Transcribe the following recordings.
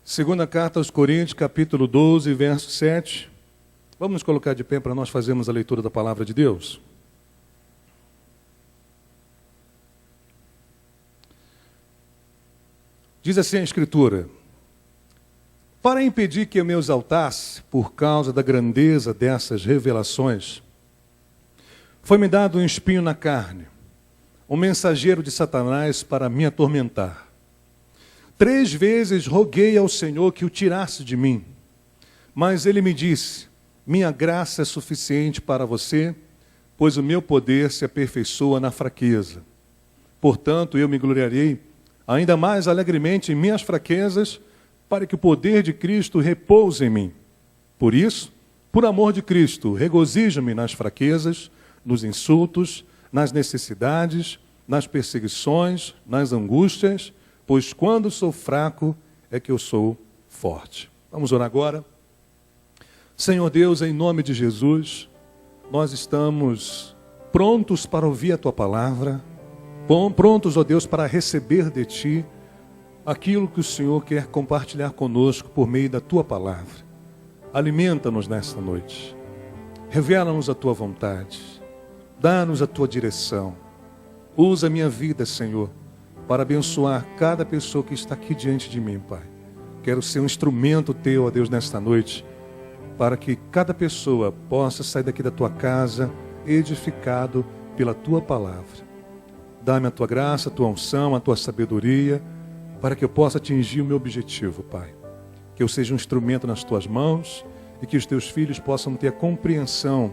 Segunda carta aos Coríntios, capítulo 12, verso 7. Vamos nos colocar de pé para nós fazermos a leitura da palavra de Deus. Diz assim a Escritura: para impedir que eu me exaltasse por causa da grandeza dessas revelações, foi-me dado um espinho na carne, um mensageiro de Satanás para me atormentar. 3 vezes roguei ao Senhor que o tirasse de mim, mas ele me disse: minha graça é suficiente para você, pois o meu poder se aperfeiçoa na fraqueza. Portanto, eu me gloriarei ainda mais alegremente em minhas fraquezas, para que o poder de Cristo repouse em mim. Por isso, por amor de Cristo, regozijo-me nas fraquezas, nos insultos, nas necessidades, nas perseguições, nas angústias, pois quando sou fraco é que eu sou forte. Vamos orar agora. Senhor Deus, em nome de Jesus, nós estamos prontos para ouvir a Tua palavra, prontos, ó Deus, para receber de Ti aquilo que o Senhor quer compartilhar conosco por meio da Tua palavra. Alimenta-nos nesta noite, revela-nos a Tua vontade, dá-nos a Tua direção. Usa a minha vida, Senhor, para abençoar cada pessoa que está aqui diante de mim, Pai. Quero ser um instrumento Teu, ó Deus, nesta noite, para que cada pessoa possa sair daqui da Tua casa edificado pela Tua palavra. Dá-me a Tua graça, a Tua unção, a Tua sabedoria, para que eu possa atingir o meu objetivo, Pai. Que eu seja um instrumento nas Tuas mãos e que os Teus filhos possam ter a compreensão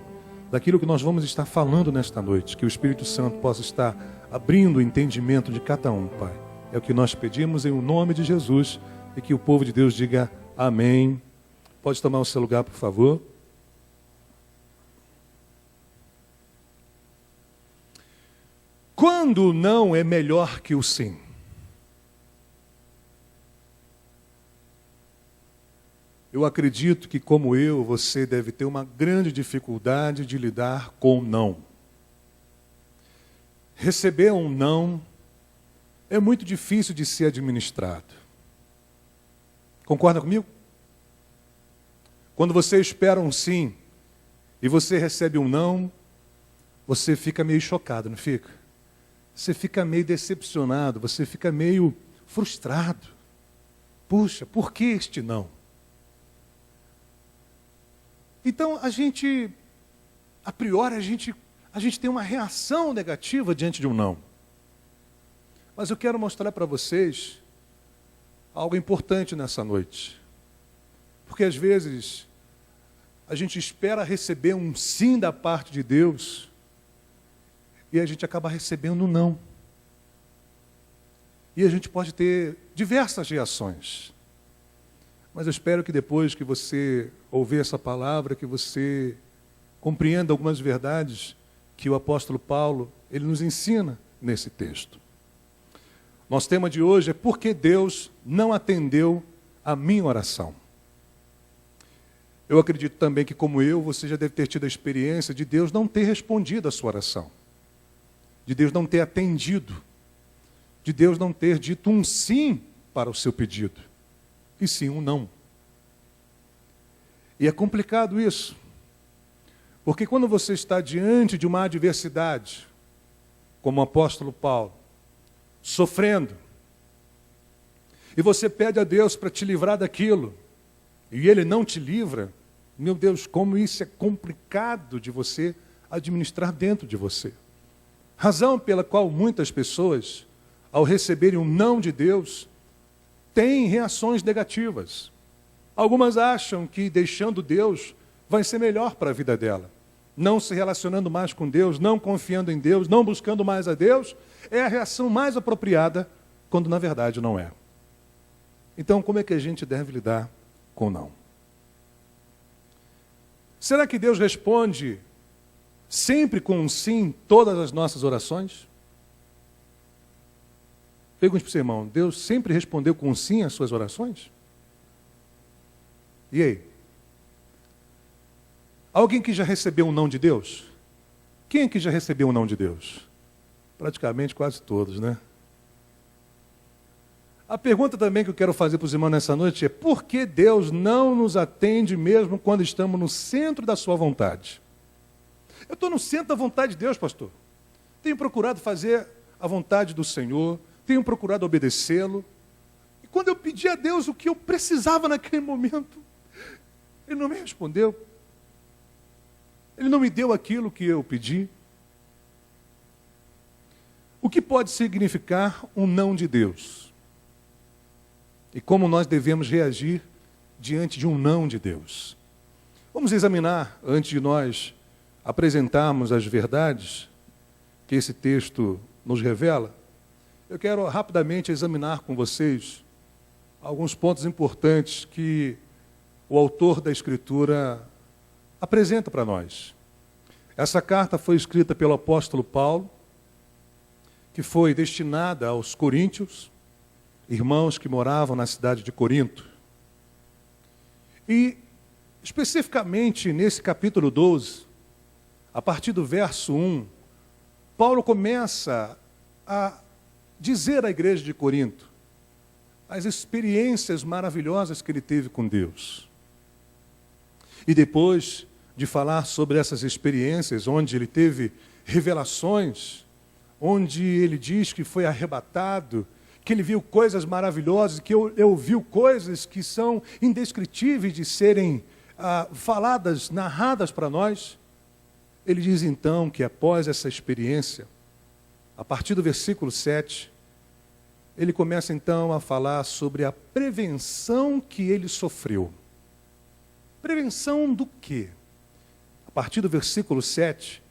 daquilo que nós vamos estar falando nesta noite. Que o Espírito Santo possa estar abrindo o entendimento de cada um, Pai. É o que nós pedimos em o nome de Jesus e que o povo de Deus diga amém. Pode tomar o seu lugar, por favor. Quando o não é melhor que o sim? Eu acredito que, como eu, você deve ter uma grande dificuldade de lidar com o não. Receber um não é muito difícil de ser administrado. Concorda comigo? Quando você espera um sim e você recebe um não, você fica meio chocado, não fica? Você fica meio decepcionado, você fica meio frustrado. Puxa, por que este não? Então, a priori, a gente tem uma reação negativa diante de um não. Mas eu quero mostrar para vocês algo importante nessa noite. Porque às vezes a gente espera receber um sim da parte de Deus e a gente acaba recebendo um não. E a gente pode ter diversas reações. Mas eu espero que depois que você ouvir essa palavra, que você compreenda algumas verdades que o apóstolo Paulo, ele nos ensina nesse texto. Nosso tema de hoje é por que Deus não atendeu a minha oração. Eu acredito também que, como eu, você já deve ter tido a experiência de Deus não ter respondido a sua oração, de Deus não ter atendido, de Deus não ter dito um sim para o seu pedido, e sim um não. E é complicado isso, porque quando você está diante de uma adversidade, como o apóstolo Paulo, sofrendo, e você pede a Deus para te livrar daquilo, e Ele não te livra, meu Deus, como isso é complicado de você administrar dentro de você. Razão pela qual muitas pessoas, ao receberem um não de Deus, têm reações negativas. Algumas acham que deixando Deus vai ser melhor para a vida dela. Não se relacionando mais com Deus, não confiando em Deus, não buscando mais a Deus, é a reação mais apropriada, quando na verdade não é. Então, como é que a gente deve lidar com o não? Será que Deus responde sempre com um sim todas as nossas orações? Pergunte para o seu irmão, Deus sempre respondeu com um sim às suas orações? E aí? Alguém que já recebeu um não de Deus? Quem é que já recebeu um não de Deus? Praticamente quase todos, né? A pergunta também que eu quero fazer para os irmãos nessa noite é: por que Deus não nos atende mesmo quando estamos no centro da sua vontade? Eu estou no centro da vontade de Deus, pastor. Tenho procurado fazer a vontade do Senhor, tenho procurado obedecê-lo. E quando eu pedi a Deus o que eu precisava naquele momento, Ele não me respondeu. Ele não me deu aquilo que eu pedi. O que pode significar um não de Deus? E como nós devemos reagir diante de um não de Deus? Vamos examinar, antes de nós apresentarmos as verdades que esse texto nos revela. Eu quero rapidamente examinar com vocês alguns pontos importantes que o autor da Escritura apresenta para nós. Essa carta foi escrita pelo apóstolo Paulo, que foi destinada aos coríntios, irmãos que moravam na cidade de Corinto. E, especificamente nesse capítulo 12, a partir do verso 1, Paulo começa a dizer à igreja de Corinto as experiências maravilhosas que ele teve com Deus. E depois de falar sobre essas experiências, onde ele teve revelações, onde ele diz que foi arrebatado, que ele viu coisas maravilhosas, que ele ouviu coisas que são indescritíveis de serem faladas, narradas para nós. Ele diz então que após essa experiência, a partir do versículo 7, ele começa então a falar sobre a prevenção que ele sofreu. Prevenção do quê? A partir do versículo 7,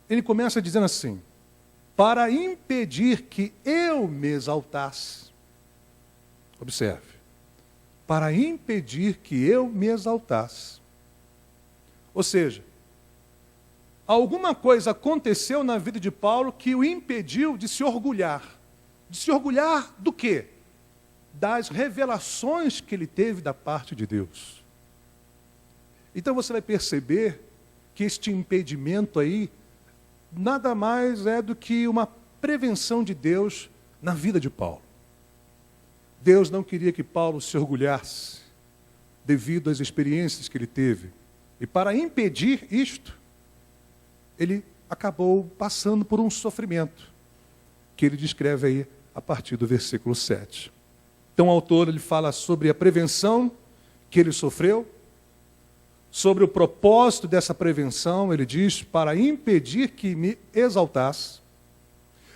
ele começa dizendo assim: para impedir que eu me exaltasse. Observe. Para impedir que eu me exaltasse. Ou seja, alguma coisa aconteceu na vida de Paulo que o impediu de se orgulhar. De se orgulhar do quê? Das revelações que ele teve da parte de Deus. Então você vai perceber que este impedimento aí nada mais é do que uma prevenção de Deus na vida de Paulo. Deus não queria que Paulo se orgulhasse devido às experiências que ele teve. E para impedir isto, ele acabou passando por um sofrimento, que ele descreve aí a partir do versículo 7. Então o autor ele fala sobre a prevenção que ele sofreu, sobre o propósito dessa prevenção, ele diz, para impedir que me exaltasse.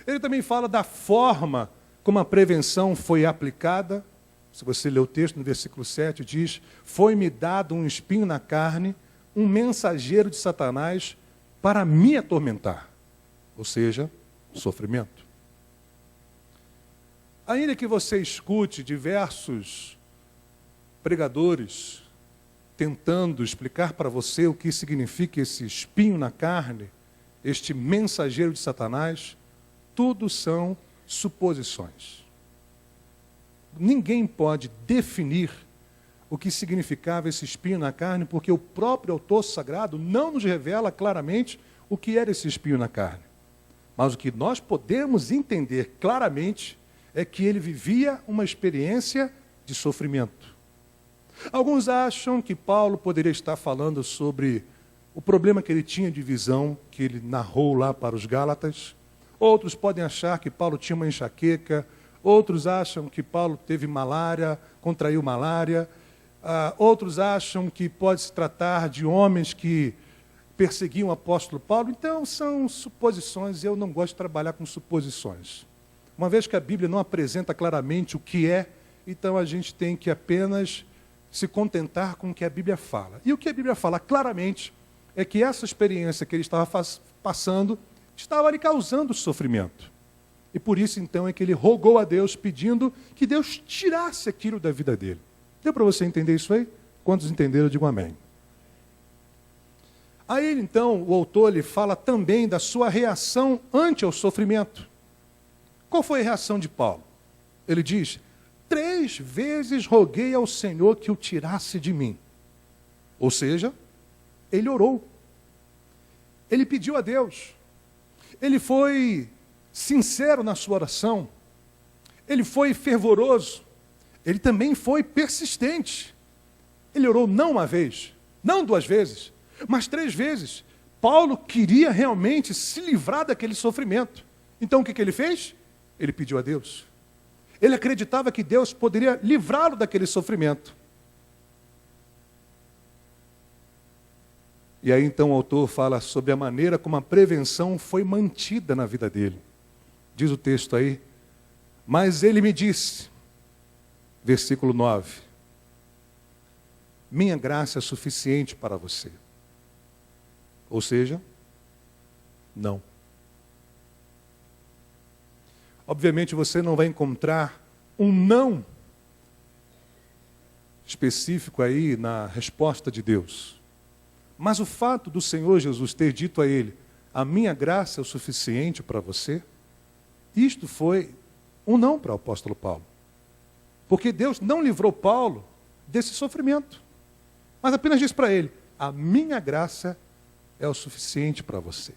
Ele também fala da forma como a prevenção foi aplicada. Se você ler o texto no versículo 7, diz: foi-me dado um espinho na carne, um mensageiro de Satanás, para me atormentar. Ou seja, sofrimento. Ainda que você escute diversos pregadores tentando explicar para você o que significa esse espinho na carne, este mensageiro de Satanás, tudo são suposições. Ninguém pode definir o que significava esse espinho na carne, porque o próprio autor sagrado não nos revela claramente o que era esse espinho na carne. Mas o que nós podemos entender claramente é que ele vivia uma experiência de sofrimento. Alguns acham que Paulo poderia estar falando sobre o problema que ele tinha de visão, que ele narrou lá para os Gálatas. Outros podem achar que Paulo tinha uma enxaqueca. Outros acham que Paulo teve malária, contraiu malária. Outros acham que pode se tratar de homens que perseguiam o apóstolo Paulo. Então, são suposições, e eu não gosto de trabalhar com suposições. Uma vez que a Bíblia não apresenta claramente o que é, então a gente tem que apenas se contentar com o que a Bíblia fala. E o que a Bíblia fala claramente é que essa experiência que ele estava passando estava lhe causando sofrimento. E por isso, então, é que ele rogou a Deus, pedindo que Deus tirasse aquilo da vida dele. Deu para você entender isso aí? Quantos entenderam, eu digo amém. Aí, então, o autor ele fala também da sua reação ante ao sofrimento. Qual foi a reação de Paulo? Ele diz: 3 vezes roguei ao Senhor que o tirasse de mim. Ou seja, ele orou. Ele pediu a Deus. Ele foi sincero na sua oração. Ele foi fervoroso. ele também foi persistente. Ele orou não uma vez, não duas vezes, mas 3 vezes. Paulo queria realmente se livrar daquele sofrimento. Então o que ele fez? Ele pediu a Deus. Ele acreditava que Deus poderia livrá-lo daquele sofrimento. E aí então o autor fala sobre a maneira como a prevenção foi mantida na vida dele. Diz o texto aí, mas ele me disse, versículo 9, minha graça é suficiente para você. Ou seja, não. Obviamente você não vai encontrar um não específico aí na resposta de Deus. Mas o fato do Senhor Jesus ter dito a ele, a minha graça é o suficiente para você, isto foi um não para o apóstolo Paulo. Porque Deus não livrou Paulo desse sofrimento. Mas apenas disse para ele, a minha graça é o suficiente para você.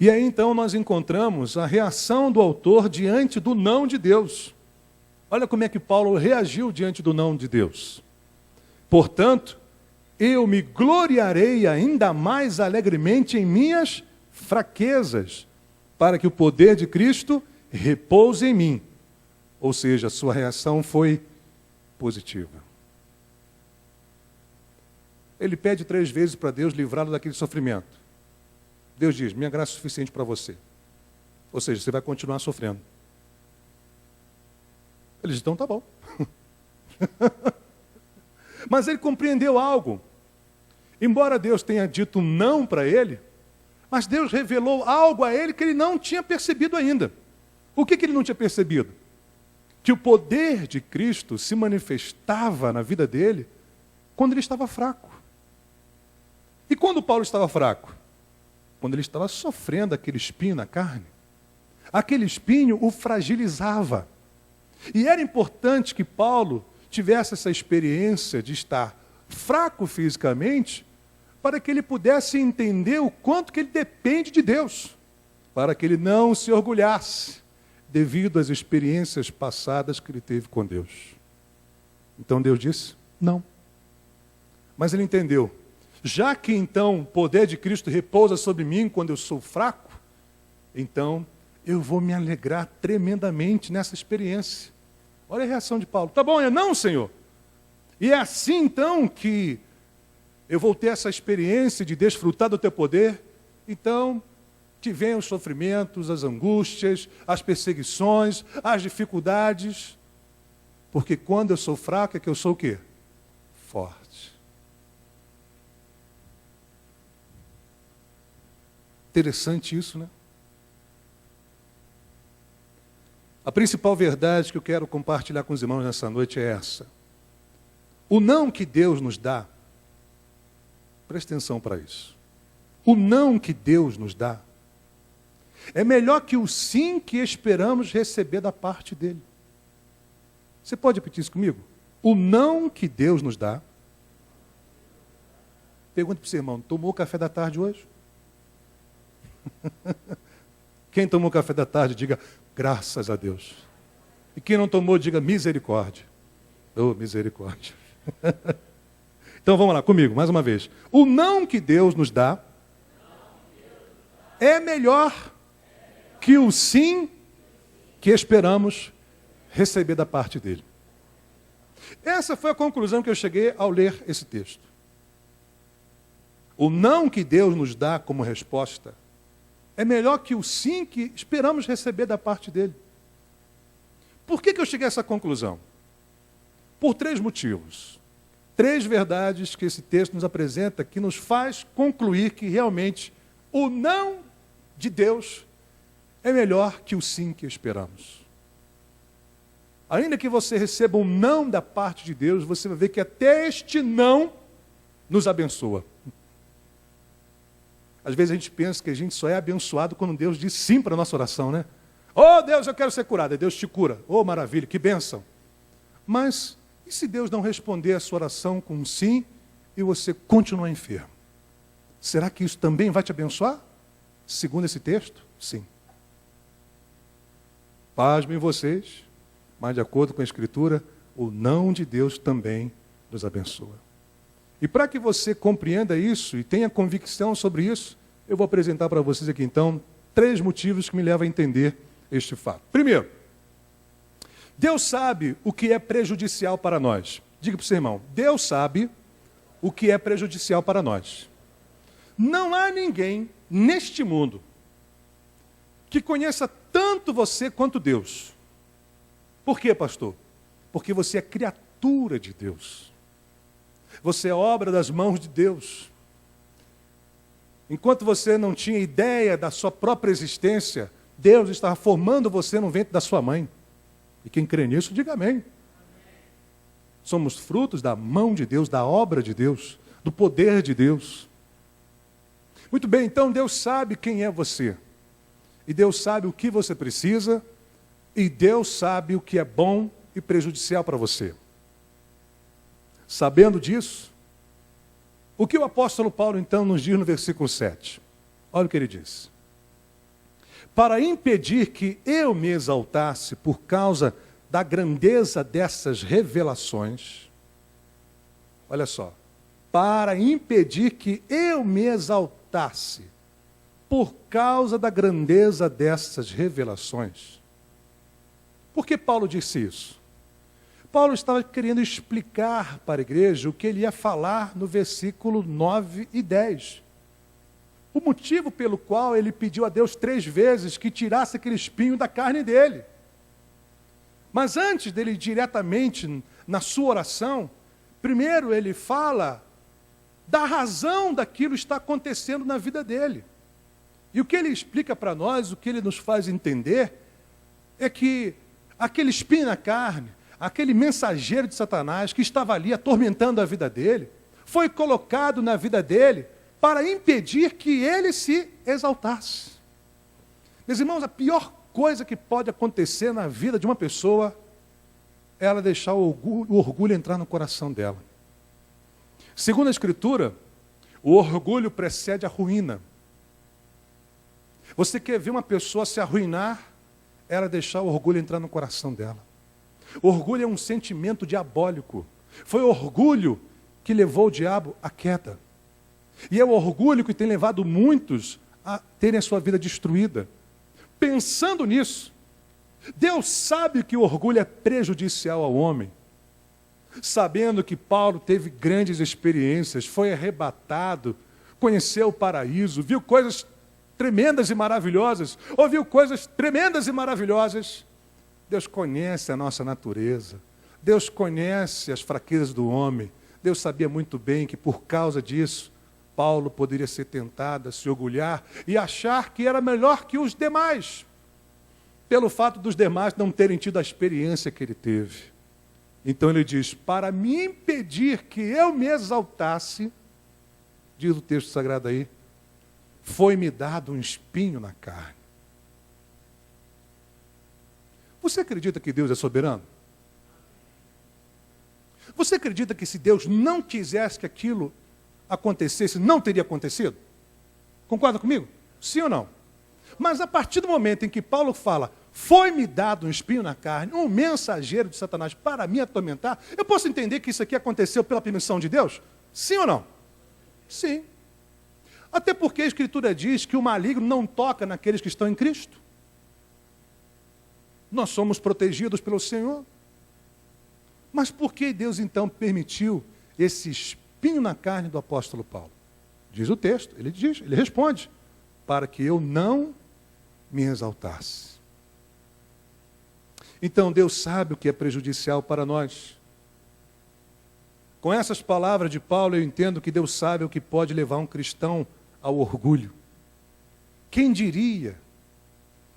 E aí então nós encontramos a reação do autor diante do não de Deus. Olha como é que Paulo reagiu diante do não de Deus. Portanto, eu me gloriarei ainda mais alegremente em minhas fraquezas, para que o poder de Cristo repouse em mim. Ou seja, a sua reação foi positiva. Ele pede 3 vezes para Deus livrá-lo daquele sofrimento. Deus diz, minha graça é suficiente para você. Ou seja, você vai continuar sofrendo. Ele diz, então tá bom. Mas ele compreendeu algo. Embora Deus tenha dito não para ele, mas Deus revelou algo a ele que ele não tinha percebido ainda. O que ele não tinha percebido? Que o poder de Cristo se manifestava na vida dele quando ele estava fraco. E quando Paulo estava fraco? Quando ele estava sofrendo aquele espinho na carne. Aquele espinho o fragilizava. E era importante que Paulo tivesse essa experiência de estar fraco fisicamente, para que ele pudesse entender o quanto que ele depende de Deus, para que ele não se orgulhasse, devido às experiências passadas que ele teve com Deus. Então Deus disse, não. Mas ele entendeu, já que então o poder de Cristo repousa sobre mim quando eu sou fraco, então eu vou me alegrar tremendamente nessa experiência. Olha a reação de Paulo. Tá bom, é não, Senhor. E é assim então que eu vou ter essa experiência de desfrutar do teu poder. Então, que venham os sofrimentos, as angústias, as perseguições, as dificuldades. Porque quando eu sou fraco é que eu sou o quê? Forte. Interessante isso, né? A principal verdade que eu quero compartilhar com os irmãos nessa noite é essa. O não que Deus nos dá, presta atenção para isso. O não que Deus nos dá é melhor que o sim que esperamos receber da parte dele. Você pode repetir isso comigo? O não que Deus nos dá. Pergunta para o seu irmão, tomou café da tarde hoje? Quem tomou café da tarde, diga graças a Deus. E quem não tomou, diga misericórdia. Oh, misericórdia. Então vamos lá comigo, mais uma vez. O não que Deus nos dá é melhor que o sim que esperamos receber da parte dele. Essa foi a conclusão que eu cheguei ao ler esse texto. O não que Deus nos dá como resposta é melhor que o sim que esperamos receber da parte dele. Por que eu cheguei a essa conclusão? Por 3 motivos. 3 verdades que esse texto nos apresenta que nos faz concluir que realmente o não de Deus é melhor que o sim que esperamos. Ainda que você receba um não da parte de Deus, você vai ver que até este não nos abençoa. Às vezes a gente pensa que a gente só é abençoado quando Deus diz sim para a nossa oração, né? Oh, Deus, eu quero ser curado. Aí Deus te cura. Oh, maravilha, que bênção. Mas, e se Deus não responder a sua oração com um sim e você continuar enfermo? Será que isso também vai te abençoar? Segundo esse texto, sim. Pasmem vocês, mas de acordo com a Escritura, o não de Deus também nos abençoa. E para que você compreenda isso e tenha convicção sobre isso, eu vou apresentar para vocês aqui então 3 motivos que me levam a entender este fato. Primeiro, Deus sabe o que é prejudicial para nós. Diga para o seu irmão, Deus sabe o que é prejudicial para nós. Não há ninguém neste mundo que conheça tanto você quanto Deus. Por quê, pastor? Porque você é criatura de Deus. Você é obra das mãos de Deus. Enquanto você não tinha ideia da sua própria existência, Deus estava formando você no ventre da sua mãe. E quem crê nisso, diga amém. Somos frutos da mão de Deus, da obra de Deus, do poder de Deus. Muito bem, então Deus sabe quem é você. E Deus sabe o que você precisa. E Deus sabe o que é bom e prejudicial para você. Sabendo disso, o que o apóstolo Paulo então nos diz no versículo 7? Olha o que ele diz. Para impedir que eu me exaltasse por causa da grandeza dessas revelações, olha só, para impedir que eu me exaltasse por causa da grandeza dessas revelações. Por que Paulo disse isso? Paulo estava querendo explicar para a igreja o que ele ia falar no versículo 9 e 10. O motivo pelo qual ele pediu a Deus 3 vezes que tirasse aquele espinho da carne dele. Mas antes dele diretamente, na sua oração, primeiro ele fala da razão daquilo que está acontecendo na vida dele. E o que ele explica para nós, o que ele nos faz entender, é que aquele espinho na carne, aquele mensageiro de Satanás que estava ali atormentando a vida dele, foi colocado na vida dele para impedir que ele se exaltasse. Meus irmãos, a pior coisa que pode acontecer na vida de uma pessoa é ela deixar o orgulho entrar no coração dela. Segundo a Escritura, o orgulho precede a ruína. Você quer ver uma pessoa se arruinar, ela deixar o orgulho entrar no coração dela. O orgulho é um sentimento diabólico. Foi o orgulho que levou o diabo à queda. E é o orgulho que tem levado muitos a terem a sua vida destruída. Pensando nisso, Deus sabe que o orgulho é prejudicial ao homem. Sabendo que Paulo teve grandes experiências, foi arrebatado, conheceu o paraíso, viu coisas tremendas e maravilhosas, ouviu coisas tremendas e maravilhosas. Deus conhece a nossa natureza, Deus conhece as fraquezas do homem. Deus sabia muito bem que por causa disso, Paulo poderia ser tentado a se orgulhar e achar que era melhor que os demais, pelo fato dos demais não terem tido a experiência que ele teve. Então ele diz, para me impedir que eu me exaltasse, diz o texto sagrado aí, foi-me dado um espinho na carne. Você acredita que Deus é soberano? Você acredita que se Deus não quisesse que aquilo acontecesse, não teria acontecido? Concorda comigo? Sim ou não? Mas a partir do momento em que Paulo fala, foi-me dado um espinho na carne, um mensageiro de Satanás para me atormentar, eu posso entender que isso aqui aconteceu pela permissão de Deus? Sim ou não? Sim. Até porque a Escritura diz que o maligno não toca naqueles que estão em Cristo. Nós somos protegidos pelo Senhor. Mas por que Deus então permitiu esse espinho na carne do apóstolo Paulo? Diz o texto, ele responde, para que eu não me exaltasse. Então Deus sabe o que é prejudicial para nós. Com essas palavras de Paulo eu entendo que Deus sabe o que pode levar um cristão ao orgulho. Quem diria?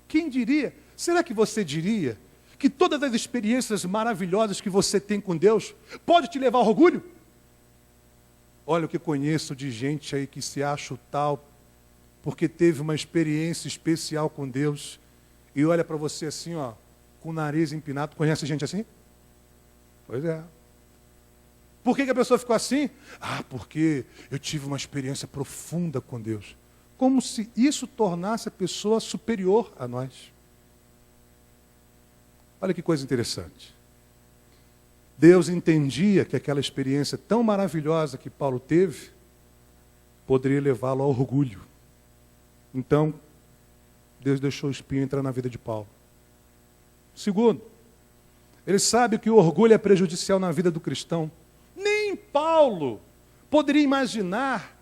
Quem diria? Será que você diria que todas as experiências maravilhosas que você tem com Deus pode te levar ao orgulho? Olha o que conheço de gente aí que se acha o tal porque teve uma experiência especial com Deus e olha para você assim, ó, com o nariz empinado. Conhece gente assim? Pois é. Por que a pessoa ficou assim? Ah, porque eu tive uma experiência profunda com Deus. Como se isso tornasse a pessoa superior a nós. Olha que coisa interessante. Deus entendia que aquela experiência tão maravilhosa que Paulo teve poderia levá-lo ao orgulho. Então, Deus deixou o espinho entrar na vida de Paulo. Segundo, ele sabe que o orgulho é prejudicial na vida do cristão. Nem Paulo poderia imaginar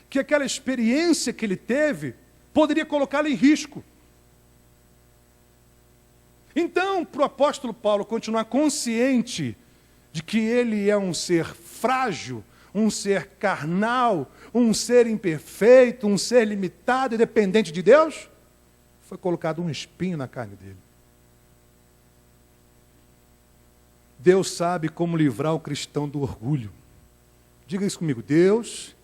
que aquela experiência que ele teve poderia colocá-lo em risco. Então, para o apóstolo Paulo continuar consciente de que ele é um ser frágil, um ser carnal, um ser imperfeito, um ser limitado e dependente de Deus, foi colocado um espinho na carne dele. Deus sabe como livrar o cristão do orgulho. Diga isso comigo. Deus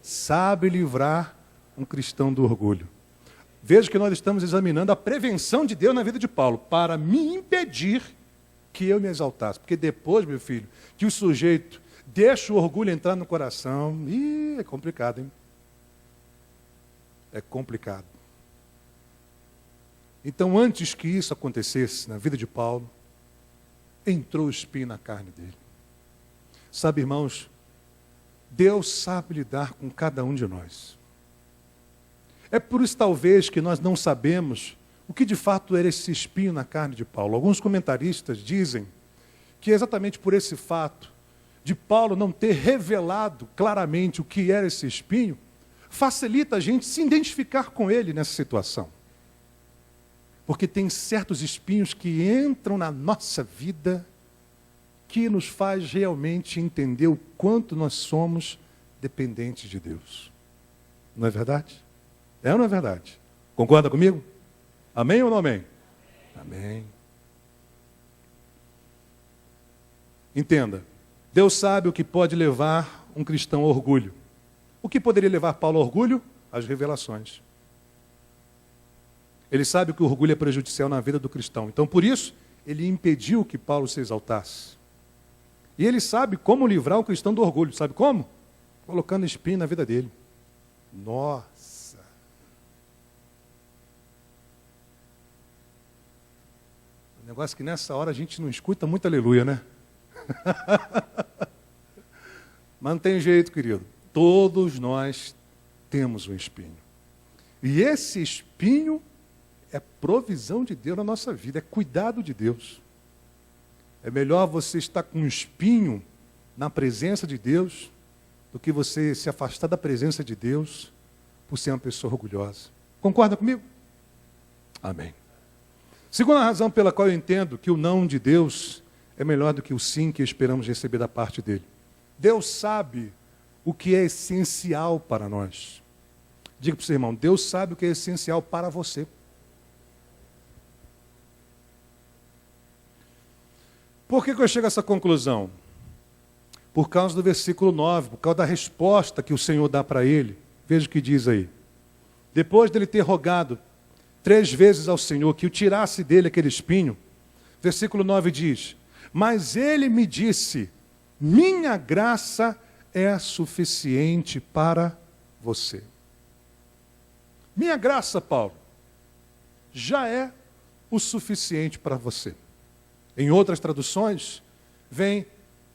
sabe livrar um cristão do orgulho. Veja que nós estamos examinando a prevenção de Deus na vida de Paulo, para me impedir que eu me exaltasse. Porque depois, meu filho, que o sujeito deixa o orgulho entrar no coração, é complicado, hein? É complicado. Então, antes que isso acontecesse na vida de Paulo, entrou o espinho na carne dele. Sabe, irmãos, Deus sabe lidar com cada um de nós. É por isso, talvez, que nós não sabemos o que de fato era esse espinho na carne de Paulo. Alguns comentaristas dizem que é exatamente por esse fato de Paulo não ter revelado claramente o que era esse espinho, facilita a gente se identificar com ele nessa situação. Porque tem certos espinhos que entram na nossa vida que nos faz realmente entender o quanto nós somos dependentes de Deus. Não é verdade? É ou não é verdade? Concorda comigo? Amém ou não amém? Amém. Entenda, Deus sabe o que pode levar um cristão ao orgulho. O que poderia levar Paulo ao orgulho? As revelações. Ele sabe que o orgulho é prejudicial na vida do cristão. Então, por isso, ele impediu que Paulo se exaltasse. E ele sabe como livrar o cristão do orgulho. Sabe como? Colocando espinho na vida dele. Nossa! Um negócio que nessa hora a gente não escuta muito aleluia, né? Mas não tem jeito, querido. Todos nós temos um espinho. E esse espinho é provisão de Deus na nossa vida, é cuidado de Deus. É melhor você estar com um espinho na presença de Deus do que você se afastar da presença de Deus por ser uma pessoa orgulhosa. Concorda comigo? Amém. Segunda razão pela qual eu entendo que o não de Deus é melhor do que o sim que esperamos receber da parte dele. Deus sabe o que é essencial para nós. Diga para o seu irmão, Deus sabe o que é essencial para você. Por que eu chego a essa conclusão? Por causa do versículo 9, por causa da resposta que o Senhor dá para ele. Veja o que diz aí. Depois dele ter rogado 3 vezes ao Senhor que o tirasse dele aquele espinho, versículo 9 diz, mas ele me disse, minha graça é suficiente para você. Minha graça, Paulo, já é o suficiente para você. Em outras traduções, vem,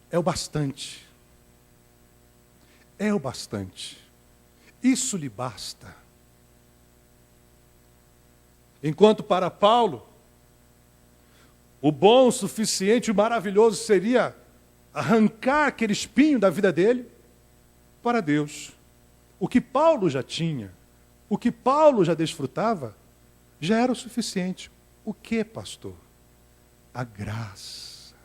é o bastante. É o bastante. Isso lhe basta. Enquanto para Paulo, o bom, o suficiente, o maravilhoso seria arrancar aquele espinho da vida dele, para Deus. O que Paulo já tinha, o que Paulo já desfrutava, já era o suficiente. O que, pastor? A graça.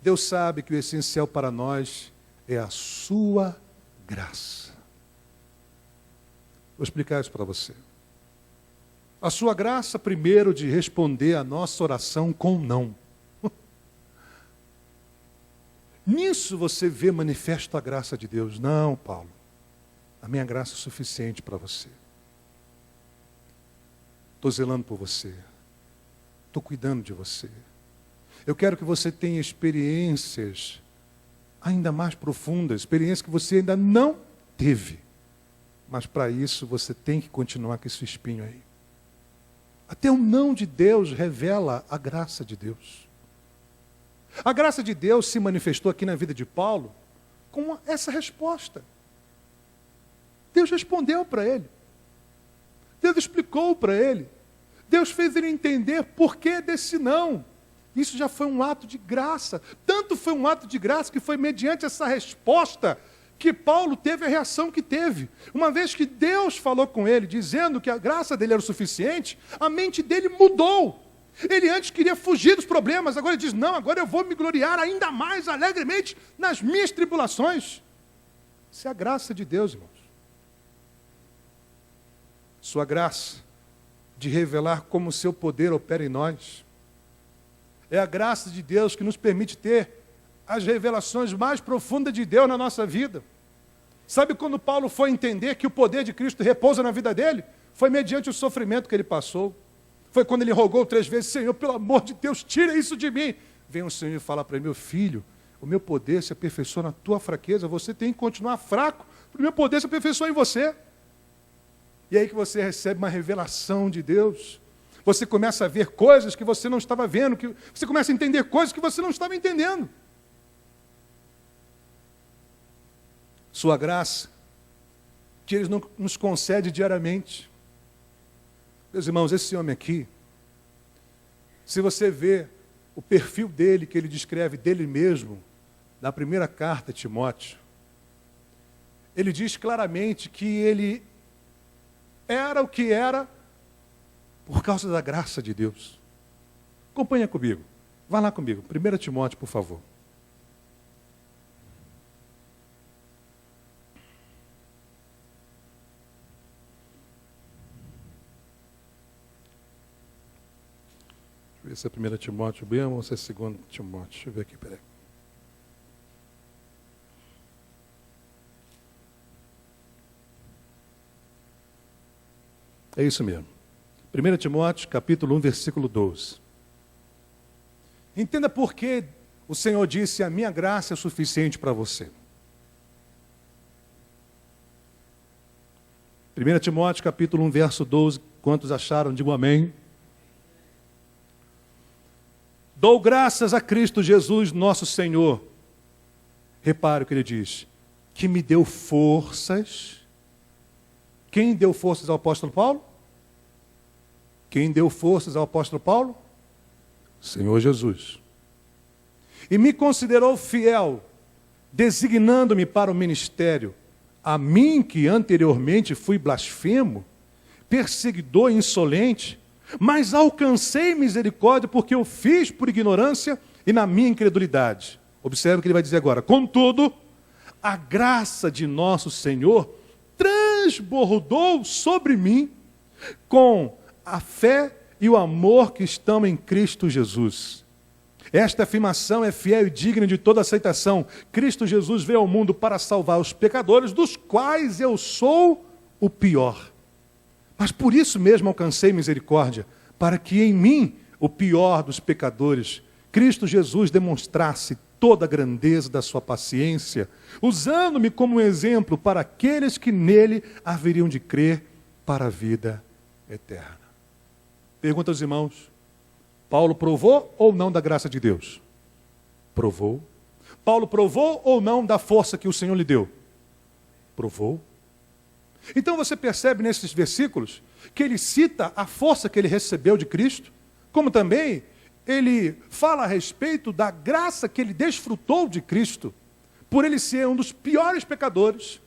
Deus sabe que o essencial para nós é a sua graça. Vou explicar isso para você. A sua graça, primeiro, de responder a nossa oração com não. Nisso você vê manifesto a graça de Deus. Não, Paulo, a minha graça é suficiente para você. Estou zelando por você. Estou cuidando de você. Eu quero que você tenha experiências ainda mais profundas, experiências que você ainda não teve. Mas para isso você tem que continuar com esse espinho aí. Até o não de Deus revela a graça de Deus. A graça de Deus se manifestou aqui na vida de Paulo com essa resposta. Deus respondeu para ele. Deus explicou para ele. Deus fez ele entender por que desse não. Isso já foi um ato de graça. Tanto foi um ato de graça que foi mediante essa resposta que Paulo teve a reação que teve. Uma vez que Deus falou com ele, dizendo que a graça dele era o suficiente, a mente dele mudou. Ele antes queria fugir dos problemas, agora ele diz, não, agora eu vou me gloriar ainda mais alegremente nas minhas tribulações. Isso é a graça de Deus, irmãos. Sua graça de revelar como o seu poder opera em nós. É a graça de Deus que nos permite ter as revelações mais profundas de Deus na nossa vida. Sabe quando Paulo foi entender que o poder de Cristo repousa na vida dele? Foi mediante o sofrimento que ele passou. Foi quando ele rogou 3 vezes, Senhor, pelo amor de Deus, tira isso de mim. Vem o Senhor e fala para ele, meu filho, o meu poder se aperfeiçoa na tua fraqueza, você tem que continuar fraco, para o meu poder se aperfeiçoar em você. E aí que você recebe uma revelação de Deus. Você começa a ver coisas que você não estava vendo, que você começa a entender coisas que você não estava entendendo. Sua graça, que Ele nos concede diariamente. Meus irmãos, esse homem aqui, se você vê o perfil dele, que ele descreve dele mesmo, na primeira carta a Timóteo, ele diz claramente que ele era o que era por causa da graça de Deus. Acompanha comigo. Vá lá comigo. 1 Timóteo, por favor. Deixa eu ver se é 1 Timóteo mesmo ou se é 2 Timóteo. Deixa eu ver aqui, peraí. É isso mesmo. 1 Timóteo, capítulo 1, versículo 12. Entenda por que o Senhor disse, a minha graça é suficiente para você. 1 Timóteo, capítulo 1, verso 12. Quantos acharam? Digam amém. Dou graças a Cristo Jesus, nosso Senhor. Repare o que ele diz. Que me deu forças. Quem deu forças ao apóstolo Paulo? Quem deu forças ao apóstolo Paulo? Senhor Jesus. E me considerou fiel, designando-me para o ministério, a mim que anteriormente fui blasfemo, perseguidor insolente, mas alcancei misericórdia porque eu fiz por ignorância e na minha incredulidade. Observe o que ele vai dizer agora. Contudo, a graça de nosso Senhor transbordou sobre mim com a fé e o amor que estão em Cristo Jesus. Esta afirmação é fiel e digna de toda aceitação. Cristo Jesus veio ao mundo para salvar os pecadores, dos quais eu sou o pior. Mas por isso mesmo alcancei misericórdia, para que em mim, o pior dos pecadores, Cristo Jesus demonstrasse toda a grandeza da sua paciência, usando-me como um exemplo para aqueles que nele haveriam de crer para a vida eterna. Pergunta aos irmãos, Paulo provou ou não da graça de Deus? Provou. Paulo provou ou não da força que o Senhor lhe deu? Provou. Então você percebe nesses versículos que ele cita a força que ele recebeu de Cristo, como também ele fala a respeito da graça que ele desfrutou de Cristo, por ele ser um dos piores pecadores,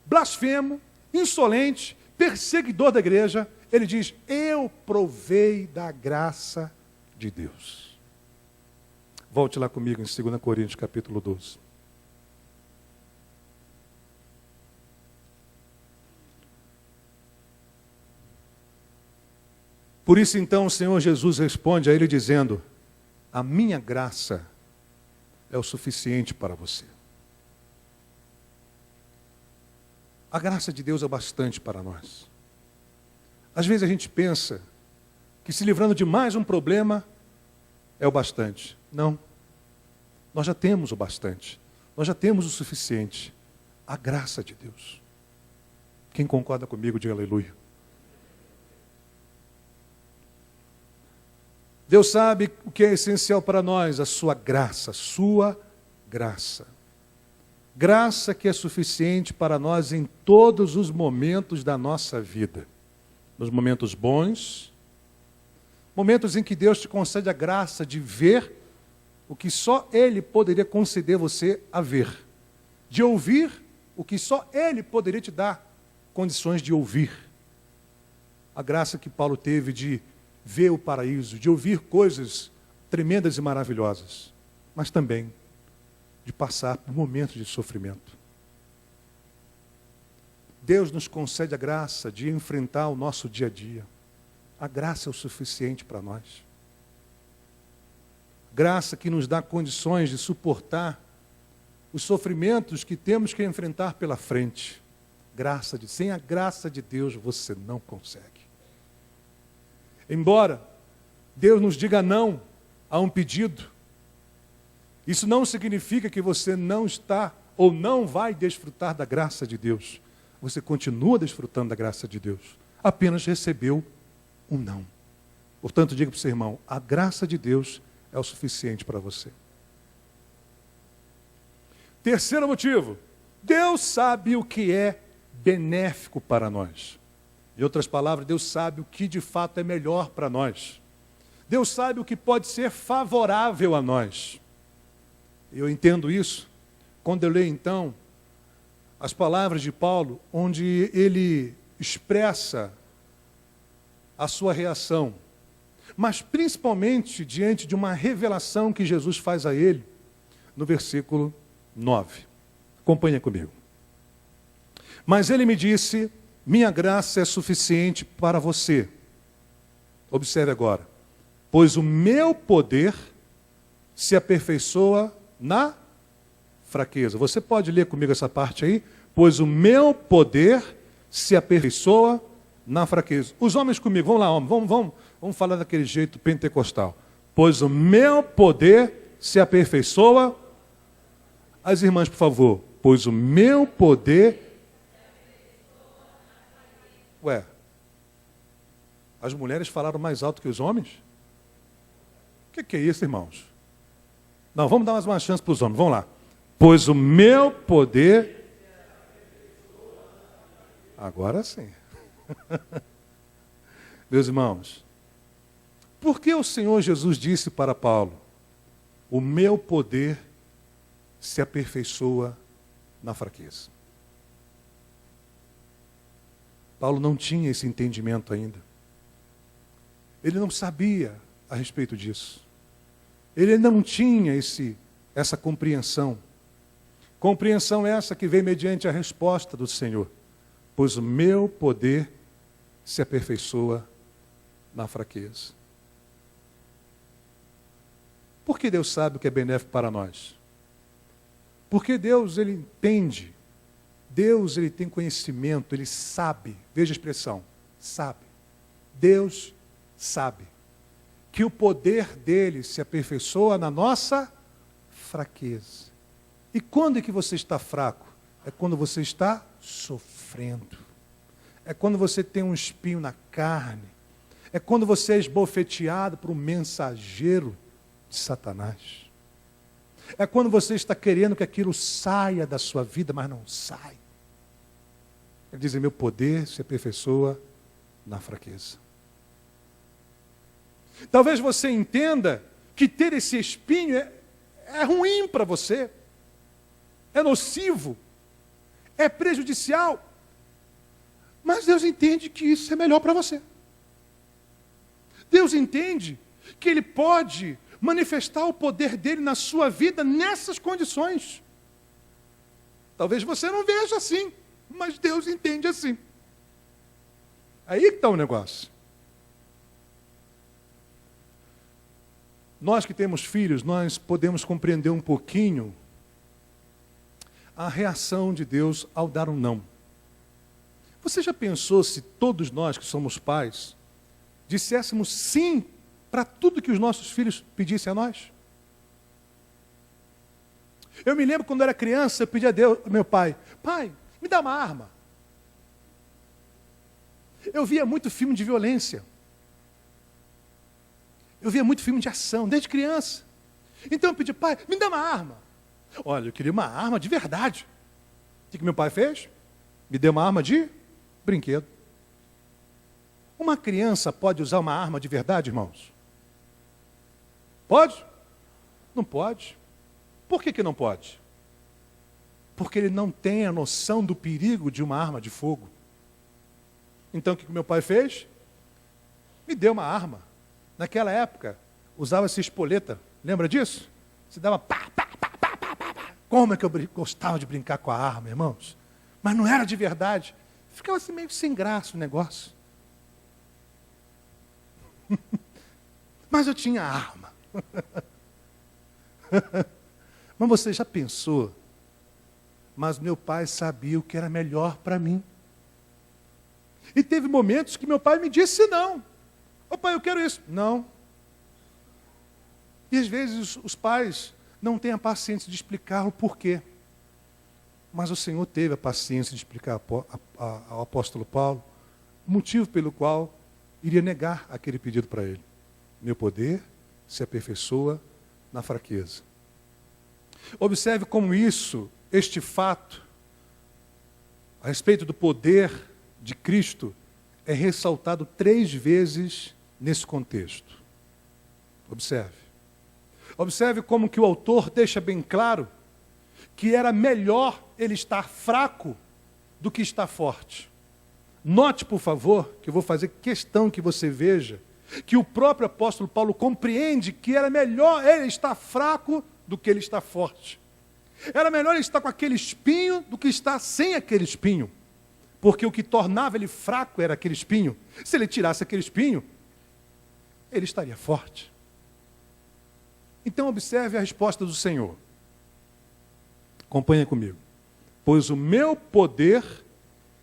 blasfemo, insolente, perseguidor da igreja. Ele diz, eu provei da graça de Deus. Volte lá comigo em 2 Coríntios, capítulo 12. Por isso então o Senhor Jesus responde a ele dizendo, a minha graça é o suficiente para você. A graça de Deus é bastante para nós. Às vezes a gente pensa que se livrando de mais um problema é o bastante. Não. Nós já temos o bastante. Nós já temos o suficiente. A graça de Deus. Quem concorda comigo, diga aleluia. Deus sabe o que é essencial para nós, a sua graça, sua graça. Graça que é suficiente para nós em todos os momentos da nossa vida. Nos momentos bons, momentos em que Deus te concede a graça de ver o que só Ele poderia conceder você a ver. De ouvir o que só Ele poderia te dar condições de ouvir. A graça que Paulo teve de ver o paraíso, de ouvir coisas tremendas e maravilhosas, mas também de passar por momentos de sofrimento. Deus nos concede a graça de enfrentar o nosso dia a dia. A graça é o suficiente para nós. Graça que nos dá condições de suportar os sofrimentos que temos que enfrentar pela frente. Sem a graça de Deus você não consegue. Embora Deus nos diga não a um pedido, isso não significa que você não está ou não vai desfrutar da graça de Deus. Você continua desfrutando da graça de Deus. Apenas recebeu um não. Portanto, diga para o seu irmão, a graça de Deus é o suficiente para você. Terceiro motivo, Deus sabe o que é benéfico para nós. Em outras palavras, Deus sabe o que de fato é melhor para nós. Deus sabe o que pode ser favorável a nós. Eu entendo isso quando eu leio então as palavras de Paulo, onde ele expressa a sua reação, mas principalmente diante de uma revelação que Jesus faz a ele, no versículo 9. Acompanha comigo. Mas ele me disse, minha graça é suficiente para você. Observe agora. Pois o meu poder se aperfeiçoa na fraqueza. Você pode ler comigo essa parte aí? Pois o meu poder se aperfeiçoa na fraqueza. Os homens comigo, vamos lá, homem, vamos falar daquele jeito pentecostal. Pois o meu poder se aperfeiçoa. As irmãs, por favor. Pois o meu poder. Ué, as mulheres falaram mais alto que os homens? O que é isso, irmãos? Não, vamos dar mais uma chance para os homens, vamos lá. Pois o meu poder... Agora sim. Meus irmãos, por que o Senhor Jesus disse para Paulo, o meu poder se aperfeiçoa na fraqueza? Paulo não tinha esse entendimento ainda. Ele não sabia a respeito disso. Ele não tinha essa compreensão. Compreensão essa que vem mediante a resposta do Senhor. Pois o meu poder se aperfeiçoa na fraqueza. Por que Deus sabe o que é benéfico para nós? Porque Deus, Ele entende. Deus, Ele tem conhecimento, Ele sabe. Veja a expressão, sabe. Deus sabe que o poder dele se aperfeiçoa na nossa fraqueza. E quando é que você está fraco? É quando você está sofrendo. É quando você tem um espinho na carne. É quando você é esbofeteado por um mensageiro de Satanás. É quando você está querendo que aquilo saia da sua vida, mas não sai. Ele diz, meu poder se aperfeiçoa na fraqueza. Talvez você entenda que ter esse espinho é ruim para você, é nocivo, é prejudicial. Mas Deus entende que isso é melhor para você. Deus entende que Ele pode manifestar o poder dEle na sua vida nessas condições. Talvez você não veja assim, mas Deus entende assim. Aí que está o negócio. Nós que temos filhos, nós podemos compreender um pouquinho a reação de Deus ao dar um não. Você já pensou se todos nós que somos pais disséssemos sim para tudo que os nossos filhos pedissem a nós? Eu me lembro quando eu era criança, eu pedi a Deus, meu pai, me dá uma arma. Eu via muito filme de violência. Eu via muito filme de ação, desde criança. Então eu pedi, pai, me dá uma arma. Olha, eu queria uma arma de verdade. O que meu pai fez? Me deu uma arma de brinquedo. Uma criança pode usar uma arma de verdade, irmãos? Pode? Não pode. Por que não pode? Porque ele não tem a noção do perigo de uma arma de fogo. Então o que meu pai fez? Me deu uma arma. Naquela época, usava-se espoleta. Lembra disso? Se dava pá, pá, pá, pá, pá, pá, pá. Como é que eu gostava de brincar com a arma, irmãos? Mas não era de verdade. Ficava assim meio sem graça o negócio. Mas eu tinha arma. Mas você já pensou? Mas meu pai sabia o que era melhor para mim. E teve momentos que meu pai me disse não. Ô pai, eu quero isso. Não. E às vezes os pais não têm a paciência de explicar o porquê. Mas o Senhor teve a paciência de explicar ao apóstolo Paulo o motivo pelo qual iria negar aquele pedido para ele. Meu poder se aperfeiçoa na fraqueza. Observe como este fato, a respeito do poder de Cristo, é ressaltado 3 vezes nesse contexto. Observe. Observe como que o autor deixa bem claro que era melhor ele estar fraco do que estar forte. Note, por favor, que eu vou fazer questão que você veja, que o próprio apóstolo Paulo compreende que era melhor ele estar fraco do que ele estar forte. Era melhor ele estar com aquele espinho do que estar sem aquele espinho. Porque o que tornava ele fraco era aquele espinho. Se ele tirasse aquele espinho, ele estaria forte. Então observe a resposta do Senhor. Acompanha comigo. Pois o meu poder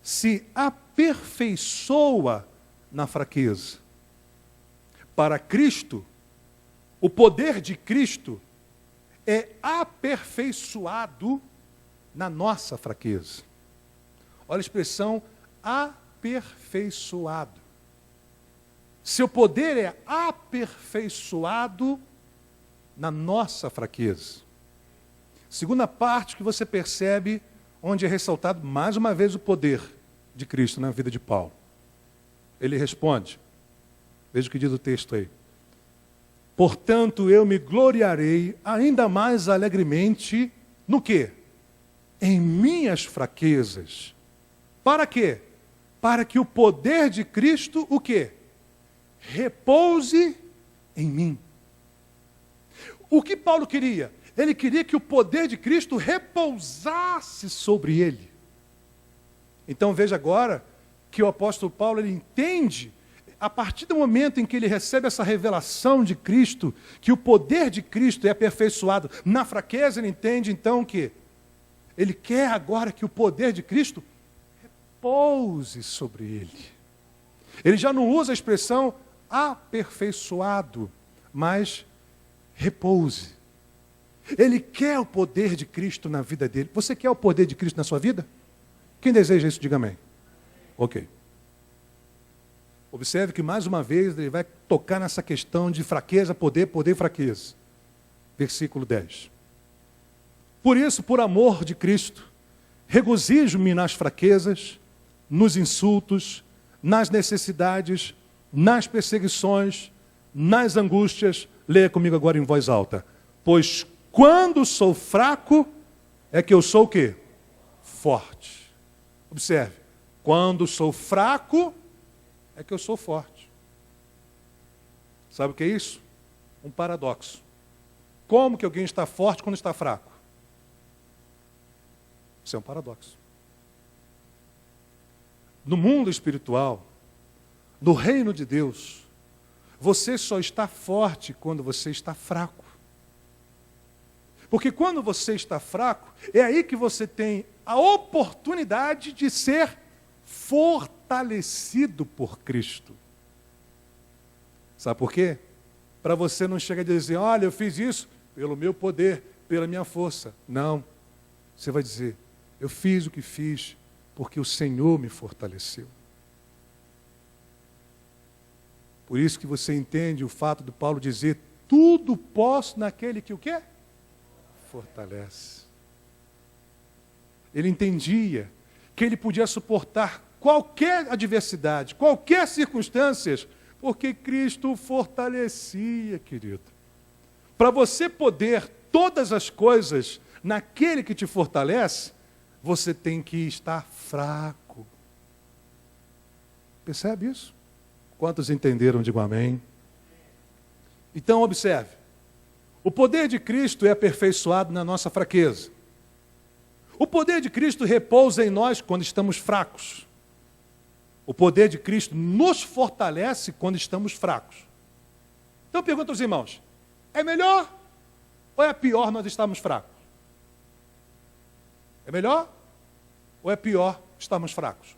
se aperfeiçoa na fraqueza. Para Cristo, o poder de Cristo é aperfeiçoado na nossa fraqueza. Olha a expressão aperfeiçoado. Seu poder é aperfeiçoado na nossa fraqueza. Segunda parte que você percebe, onde é ressaltado mais uma vez o poder de Cristo na vida de Paulo. Ele responde, veja o que diz o texto aí. Portanto, eu me gloriarei ainda mais alegremente no quê? Em minhas fraquezas. Para quê? Para que o poder de Cristo, o quê? Repouse em mim. O que Paulo queria? Ele queria que o poder de Cristo repousasse sobre ele. Então veja agora que o apóstolo Paulo ele entende, a partir do momento em que ele recebe essa revelação de Cristo, que o poder de Cristo é aperfeiçoado na fraqueza, ele entende então que ele quer agora que o poder de Cristo repouse sobre ele. Ele já não usa a expressão aperfeiçoado, mas repouse. Ele quer o poder de Cristo na vida dele. Você quer o poder de Cristo na sua vida? Quem deseja isso, diga amém. Ok. Observe que mais uma vez ele vai tocar nessa questão de fraqueza, poder, poder e fraqueza. Versículo 10. Por isso, por amor de Cristo, regozijo-me nas fraquezas, nos insultos, nas necessidades, nas perseguições, nas angústias. Leia comigo agora em voz alta. Pois quando sou fraco, é que eu sou o quê? Forte. Observe. Quando sou fraco, é que eu sou forte. Sabe o que é isso? Um paradoxo. Como que alguém está forte quando está fraco? Isso é um paradoxo. No mundo espiritual, no reino de Deus, você só está forte quando você está fraco. Porque quando você está fraco, é aí que você tem a oportunidade de ser fortalecido por Cristo. Sabe por quê? Para você não chegar a dizer, olha, eu fiz isso pelo meu poder, pela minha força. Não. Você vai dizer, eu fiz o que fiz porque o Senhor me fortaleceu. Por isso que você entende o fato do Paulo dizer, tudo posso naquele que o quê? Fortalece. Ele entendia que ele podia suportar qualquer adversidade, qualquer circunstância, porque Cristo o fortalecia, querido. Para você poder todas as coisas naquele que te fortalece, você tem que estar fraco. Percebe isso? Quantos entenderam, digam amém. Então, observe. O poder de Cristo é aperfeiçoado na nossa fraqueza. O poder de Cristo repousa em nós quando estamos fracos. O poder de Cristo nos fortalece quando estamos fracos. Então, eu pergunto aos irmãos, é melhor ou é pior nós estarmos fracos? É melhor ou é pior estarmos fracos?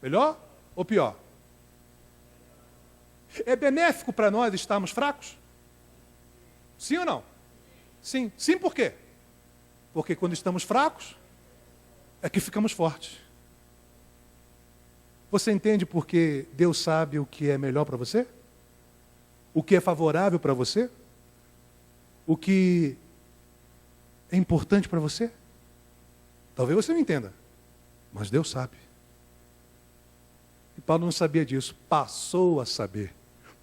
Melhor ou pior? É benéfico para nós estarmos fracos? Sim ou não? Sim. Sim por quê? Porque quando estamos fracos, é que ficamos fortes. Você entende porque Deus sabe o que é melhor para você? O que é favorável para você? O que é importante para você? Talvez você não entenda, mas Deus sabe. E Paulo não sabia disso, passou a saber.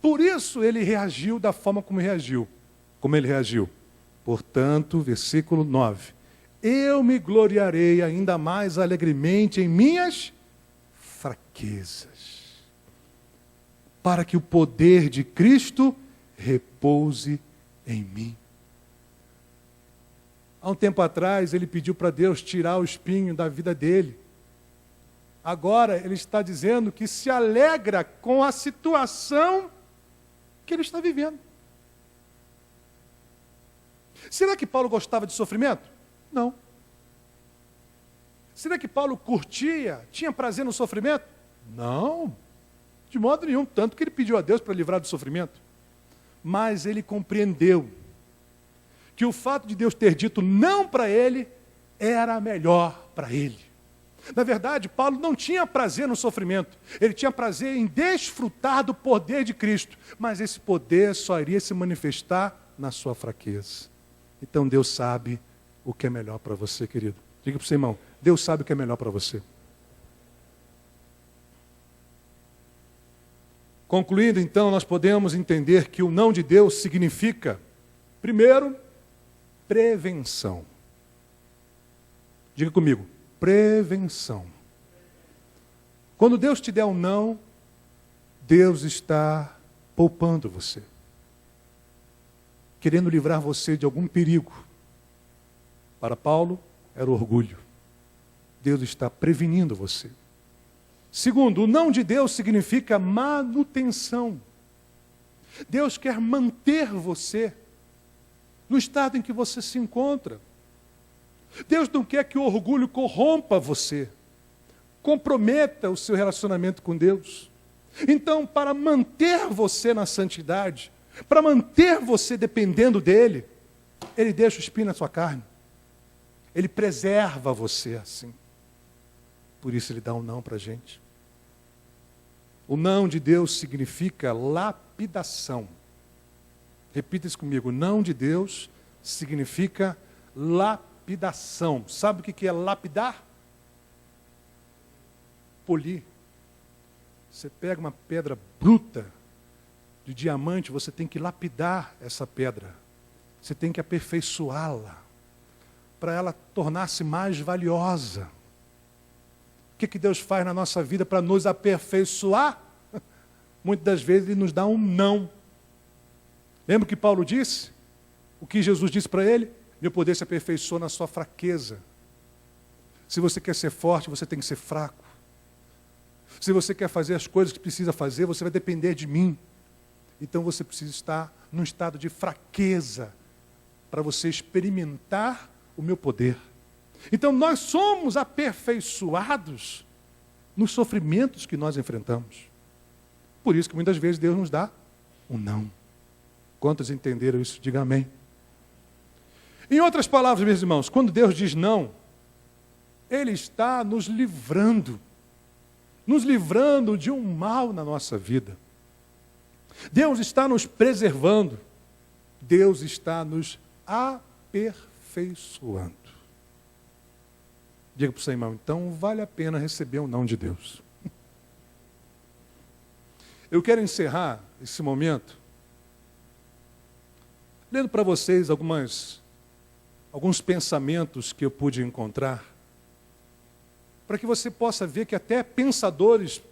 Por isso ele reagiu da forma como reagiu. Como ele reagiu? Portanto, versículo 9. Eu me gloriarei ainda mais alegremente em minhas fraquezas, para que o poder de Cristo repouse em mim. Há um tempo atrás, ele pediu para Deus tirar o espinho da vida dele. Agora, ele está dizendo que se alegra com a situação que ele está vivendo. Será que Paulo gostava de sofrimento? Não. Será que Paulo curtia, tinha prazer no sofrimento? Não, de modo nenhum, tanto que ele pediu a Deus para livrar do sofrimento. Mas ele compreendeu que o fato de Deus ter dito não para ele, era melhor para ele. Na verdade, Paulo não tinha prazer no sofrimento, ele tinha prazer em desfrutar do poder de Cristo, mas esse poder só iria se manifestar na sua fraqueza. Então Deus sabe o que é melhor para você, querido. Diga para o seu irmão, Deus sabe o que é melhor para você. Concluindo, então, nós podemos entender que o não de Deus significa, primeiro, prevenção. Diga comigo, prevenção. Quando Deus te der um não, Deus está poupando você, querendo livrar você de algum perigo. Para Paulo, era o orgulho. Deus está prevenindo você. Segundo, o não de Deus significa manutenção. Deus quer manter você no estado em que você se encontra. Deus não quer que o orgulho corrompa você, comprometa o seu relacionamento com Deus. Então, para manter você na santidade, para manter você dependendo dEle, Ele deixa o espinho na sua carne. Ele preserva você assim. Por isso Ele dá um não para a gente. O não de Deus significa lapidação. Repita isso comigo. O não de Deus significa lapidação. Sabe o que é lapidar? Polir. Você pega uma pedra bruta de diamante, você tem que lapidar essa pedra. Você tem que aperfeiçoá-la para ela tornar-se mais valiosa. O que Deus faz na nossa vida para nos aperfeiçoar? Muitas das vezes Ele nos dá um não. Lembra o que Paulo disse? O que Jesus disse para ele? Meu poder se aperfeiçoa na sua fraqueza. Se você quer ser forte, você tem que ser fraco. Se você quer fazer as coisas que precisa fazer, você vai depender de mim. Então você precisa estar num estado de fraqueza para você experimentar o meu poder. Então nós somos aperfeiçoados nos sofrimentos que nós enfrentamos. Por isso que muitas vezes Deus nos dá um não. Quantos entenderam isso? Diga amém. Em outras palavras, meus irmãos, quando Deus diz não, Ele está nos livrando de um mal na nossa vida. Deus está nos preservando. Deus está nos aperfeiçoando. Diga para o seu irmão, então vale a pena receber o não de Deus. Eu quero encerrar esse momento lendo para vocês alguns pensamentos que eu pude encontrar, para que você possa ver que até pensadores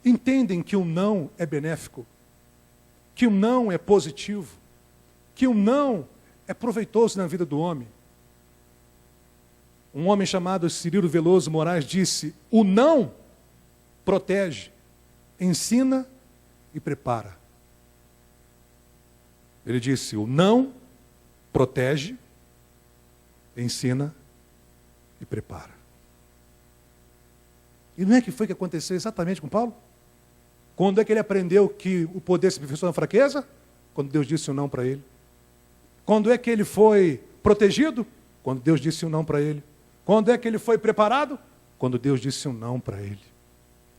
entendem que o não é benéfico, que o não é positivo, que o não é proveitoso na vida do homem. Um homem chamado Cirilo Veloso Moraes disse: o não protege, ensina e prepara. Ele disse: o não protege, ensina e prepara. E não é que foi que aconteceu exatamente com Paulo? Quando é que ele aprendeu que o poder se aperfeiçoa na fraqueza? Quando Deus disse o não para ele. Quando é que ele foi protegido? Quando Deus disse o não para ele. Quando é que ele foi preparado? Quando Deus disse um não para ele.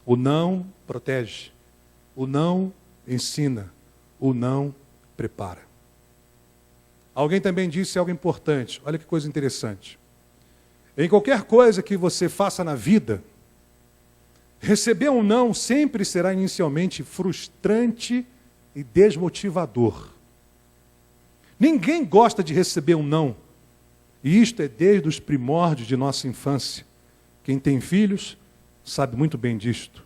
O não protege, o não ensina, o não prepara. Alguém também disse algo importante, olha que coisa interessante. Em qualquer coisa que você faça na vida, receber um não sempre será inicialmente frustrante e desmotivador. Ninguém gosta de receber um não. E isto é desde os primórdios de nossa infância. Quem tem filhos sabe muito bem disto.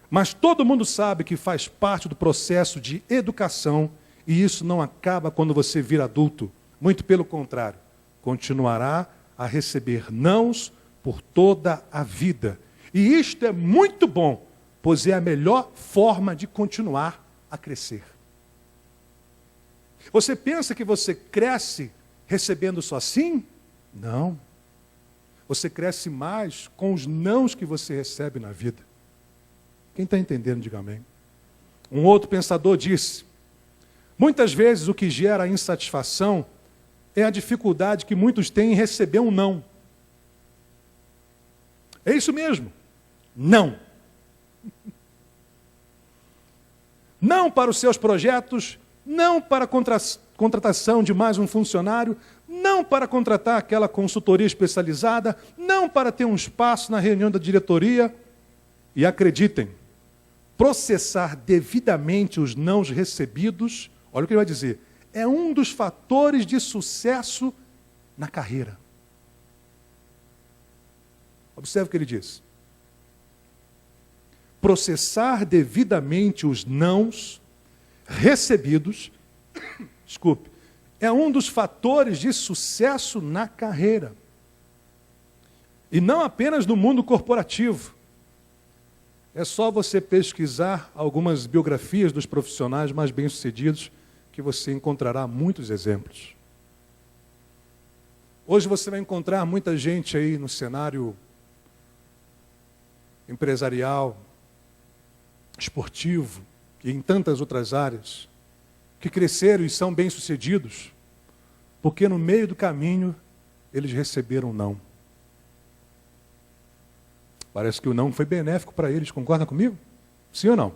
Mas todo mundo sabe que faz parte do processo de educação e isso não acaba quando você vira adulto. Muito pelo contrário, continuará a receber nãos por toda a vida. E isto é muito bom, pois é a melhor forma de continuar a crescer. Você pensa que você cresce recebendo só sim? Não. Você cresce mais com os nãos que você recebe na vida. Quem está entendendo, diga amém. Um outro pensador disse: muitas vezes o que gera insatisfação é a dificuldade que muitos têm em receber um não. É isso mesmo. Não. Não para os seus projetos, não para a contratação de mais um funcionário, não para contratar aquela consultoria especializada, não para ter um espaço na reunião da diretoria. E acreditem, processar devidamente os nãos recebidos, olha o que ele vai dizer, é um dos fatores de sucesso na carreira. Observe o que ele diz. Processar devidamente os nãos recebidos, é um dos fatores de sucesso na carreira. E não apenas no mundo corporativo. É só você pesquisar algumas biografias dos profissionais mais bem-sucedidos que você encontrará muitos exemplos. Hoje você vai encontrar muita gente aí no cenário empresarial, esportivo e em tantas outras áreas que cresceram e são bem-sucedidos porque no meio do caminho eles receberam um não. Parece que o não foi benéfico para eles, concorda comigo? Sim ou não?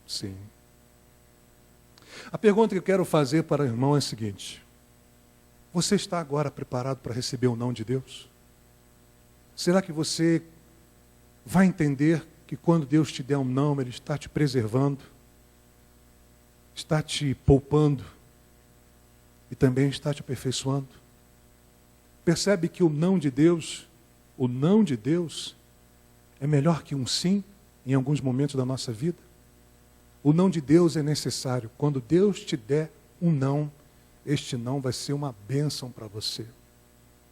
Sim. A pergunta que eu quero fazer para o irmão é a seguinte: você está agora preparado para receber o não de Deus? Será que você vai entender que quando Deus te der um não, Ele está te preservando, está te poupando e também está te aperfeiçoando? Percebe que o não de Deus é melhor que um sim em alguns momentos da nossa vida? O não de Deus é necessário. Quando Deus te der um não, este não vai ser uma bênção para você.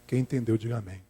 Quem entendeu, diga amém.